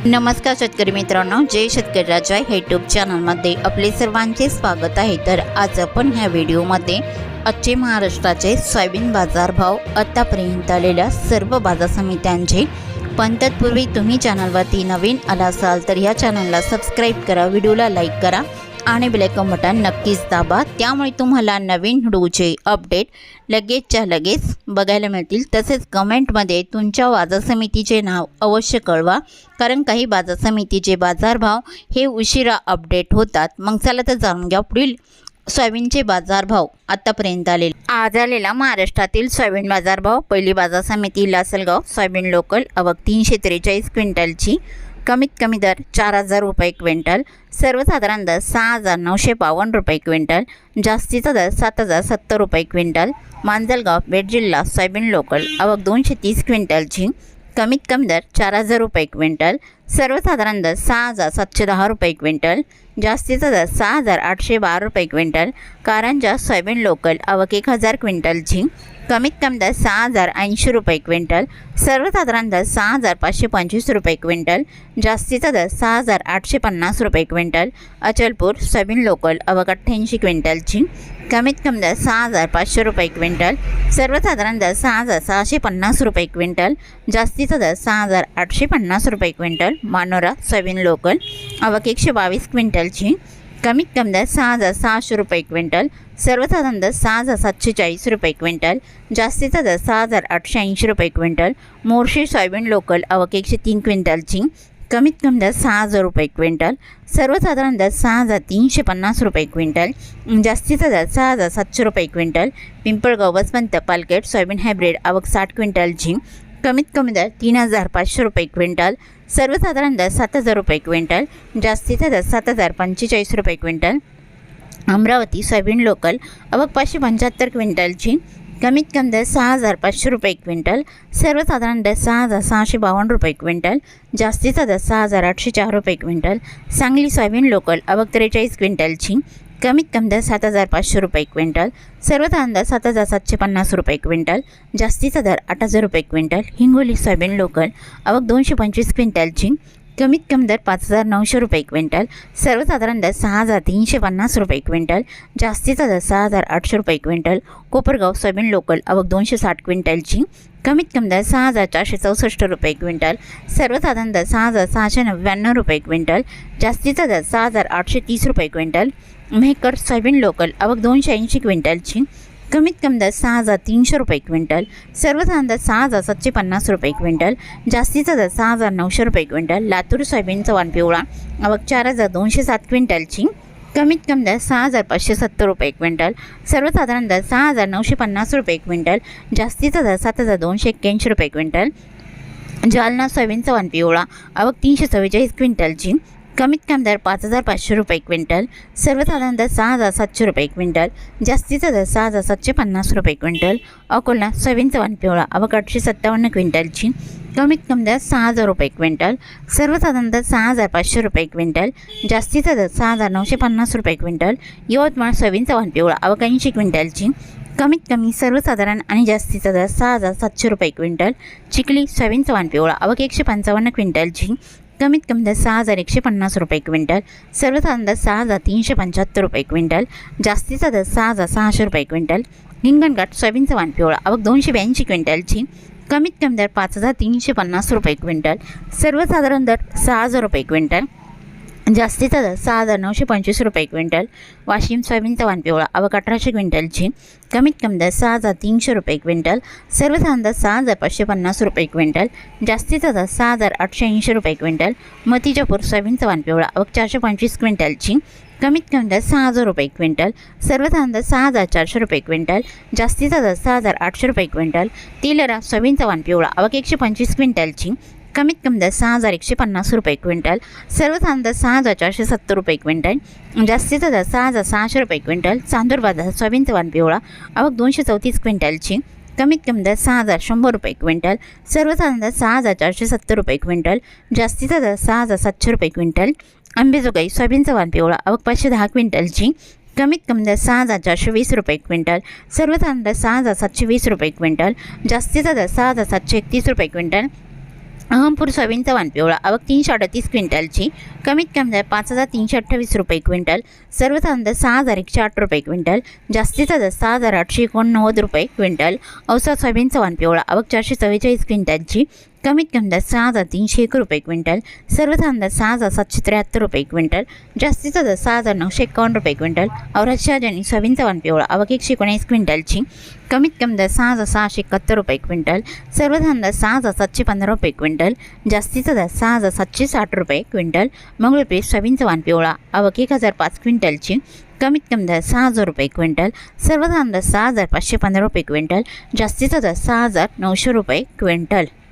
नमस्कार शेतकरी मित्रांनो, जय शेतकरी राजा यूट्यूब चॅनलमध्ये आपले सर्वांचे स्वागत आहे। तर आज आपण ह्या व्हिडिओमध्ये आजचे महाराष्ट्राचे सोयाबीन बाजारभाव, आतापर्यंत आलेल्या सर्व बाजार समित्यांचे, पण तत्पूर्वी तुम्ही चॅनलवरती नवीन आला असाल तर या चॅनलला सबस्क्राईब करा, व्हिडिओला लाईक करा आणि बेल आयकॉन बटन नक्कीच दाबा, त्यामुळे तुम्हाला नवीन व्हिडिओचे अपडेट लगेचच्या लगेच बघायला मिळतील। तसेच कमेंटमध्ये तुमच्या बाजार समितीचे नाव अवश्य कळवा, कारण काही बाजार समितीचे बाजारभाव हे उशिरा अपडेट होतात। मग चला तर जाणून घ्या पुढील सोयाबीनचे बाजारभाव आतापर्यंत आलेले। आज आलेला महाराष्ट्रातील सोयाबीन बाजारभाव। पहिली बाजार समिती लासलगाव, सोयाबीन लोकल आवक 343 क्विंटलची, कमीत कमी दर 4000 रुपये क्विंटल, सर्वसाधारण दर 6952 रुपये क्विंटल, जास्तीचा दर 7070 रुपये क्विंटल। मांजलगाव, बीड जिल्हा, सोयाबीन लोकल आवक 230 क्विंटलची, कमीत कमी दर 4000 रुपये क्विंटल, सर्वसाधारण दर 6710 रुपये क्विंटल, जास्तीचा दर 6812 रुपये क्विंटल। कारंजा, सोयाबीन लोकल आवक 1000 क्विंटलची, कमीत कमी दर 6080 रुपये क्विंटल, सर्वसाधारण दर 6525 रुपये क्विंटल, जास्तीचा दर 6850 रुपये क्विंटल। अचलपूर, सोयाबीन लोकल आवक 88 क्विंटलची, कमीत कमी दर 6500 रुपये क्विंटल, सर्वसाधारण दर 6650 रुपये क्विंटल, जास्तीचा दर 6850 रुपये क्विंटल। मानोरा, सोयाबीन लोकल आवक 122 क्विंटलची, कमीत कमी दर 6600 रुपये क्विंटल, सर्वसाधारण दर 6740 रुपये क्विंटल, जास्तीचा दर 6880 रुपये क्विंटल। मोर्शी, सोयाबीन लोकल आवक 103 क्विंटलची, कमीत कमी दर 6000 रुपये क्विंटल, सर्वसाधारण दर 6350 रुपये क्विंटल, जास्तीचा दर 6700 रुपये क्विंटल। पिंपळगाव, वसंत पालकेट, सोयाबीन हायब्रिड आवक 60 क्विंटलची, कमीत कमी दर 3500 रुपये क्विंटल, सर्वसाधारण दर 7000 रुपये क्विंटल, जास्तीचा दर 7045 रुपये क्विंटल। अमरावती, सोयाबीन लोकल आवक 575 क्विंटलची, कमीत कमी दर 6500 रुपये क्विंटल, सर्वसाधारण दर 6652 रुपये क्विंटल, जास्तीचा दर 6804 रुपये क्विंटल। सांगली, सोयाबीन लोकल आवक 43 क्विंटलची, कमीत कमी दर 7500 रुपये क्विंटल, सर्वसाधारण दर 7750 रुपये क्विंटल, जास्तीचा दर 8000 रुपये क्विंटल। हिंगोली, सोयाबीन लोकल आवक 225 क्विंटलची, कमीत कमी दर 5900 रुपये क्विंटल, सर्वसाधारण दर 6350 रुपये क्विंटल, जास्तीचा दर 6800 रुपये क्विंटल। कोपरगाव, सोयाबीन लोकल आवक 260 क्विंटलची, कमीत कमी दर 6464 रुपये क्विंटल, सर्वसाधारण दर 6699 रुपये क्विंटल, जास्तीचा दर 6830 रुपये क्विंटल। मेहकर, सोयाबीन लोकल आवक 280 क्विंटलची, कमीत कमी दर 6300 रुपये क्विंटल, सर्वसाधारण दर 6750 रुपये क्विंटल, जास्तीचा दर 6900 रुपये क्विंटल। लातूर, सोयाबीन चव्हाण पिवळा आवक 4207 क्विंटलची, कमीत कमी दर 6570 रुपये क्विंटल, सर्वसाधारण दर 6950 रुपये क्विंटल, जास्तीचा दर 7281 रुपये क्विंटल। जालना, सोयाबीन चव्हाण पिवळा आवक 344 क्विंटलची, कमीत कमी दर 5500 रुपये क्विंटल, सर्वसाधारण दर 6700 रुपये क्विंटल, जास्तीचा दर 6750 रुपये क्विंटल। अकोला, सोयाबीन चव्हाण पिवळा आवक 857 क्विंटलची, कमीत कमी दर 6000 रुपये क्विंटल, सर्वसाधारण दर 6500 रुपये क्विंटल, जास्तीचा दर 6950 रुपये क्विंटल। यवतमाळ, सोयाबीन चव्हाण पिवळा आवक 80 क्विंटलची, कमीत कमी सर्वसाधारण आणि जास्तीचा दर 6700 रुपये क्विंटल। चिखली, सोयाबीन चव्हाण पिवळा आवक 155 क्विंटलची, कमीत कमी दर 6150 रुपये क्विंटल, सर्वसाधारण दर 6375 रुपये क्विंटल, जास्तीचा दर 6600 रुपये क्विंटल। हिंगणघाट, सोयाबीन चव्हाण पिवळा आवक 282 क्विंटलची, कमीत कमी दर 5350 रुपये क्विंटल, सर्वसाधारण दर 6000 रुपये क्विंटल, जास्तीचा दर 6925 रुपये क्विंटल। वाशिम, सोयाबीन चव्हाण पिवळा आवक 1800 क्विंटलची, कमीत कमी दर 6300 रुपये क्विंटल, सर्वसाधारण दर 6550 रुपये क्विंटल, जास्तीचा दर 6880 रुपये क्विंटल। मतीजापूर, सोयाबीन चव्हाण पिवळा आवक 425 क्विंटलची, कमीत कमी दर 6000 रुपये क्विंटल, सर्वसाधारण दर 6400 रुपये क्विंटल, जास्तीचा दर 6800 रुपये क्विंटल। तेलरा, सोयाबीन चव्हाण पिवळा आवक 125 क्विंटलची, कमीत कमी दर 6150 रुपये क्विंटल, सर्वसाधारण दर 6470 रुपये क्विंटल, जास्तीचा दर 6600 रुपये क्विंटल। चांदूर बाजार, सोयाबीन चव्हाण पिवळा आवक 234 क्विंटलची, कमीत कमी दर 6100 रुपये क्विंटल, सर्वसाधारण दर 6470 रुपये क्विंटल, जास्तीचा दर 6700 रुपये क्विंटल। अंबेजोगाई, सोयाबीन चव्हाण पिवळा आवक 510 क्विंटलची, कमीत कमी दर 6420 रुपये क्विंटल, सर्वसाधारण दर 6720 रुपये क्विंटल, जास्तीचा दर 6731 रुपये क्विंटल। अहमपूर सोयाबीनचा वाण पिवळा आवक 338 क्विंटलची, कमीत कमी दर 5,328 रुपये क्विंटल, सर्वसाधारण दर 6,108 रुपये क्विंटल, जास्तीचा दर 6,889 रुपये क्विंटल. औसा सोयाबीनचा वाण पिवळा आवक 444 क्विंटलची, कमीत कमी दर 6,301 रुपये क्विंटल, सर्वसाधारण दर 6,773 रुपये क्विंटल, जास्तीचा दर 6,951 रुपये क्विंटल. औरत शहाजनी सोयाबीनचा वाण पिवळा आवक 119 क्विंटलची, कमीत कमी दर 6,671 रुपये क्विंटल, सर्वसाधारण दर 6,715 रुपये क्विंटल, जास्तीचा दर 6,760 रुपये क्विंटल. मंगळूरपेठ सोयाबीनचा वाण पिवळा आवक 1,005 क्विंटलची, कमीत कमी दर 6,000 रुपये क्विंटल, सर्वसाधारण दर 6,515 रुपये क्विंटल, जास्तीचा दर 6,900 रुपये क्विंटल.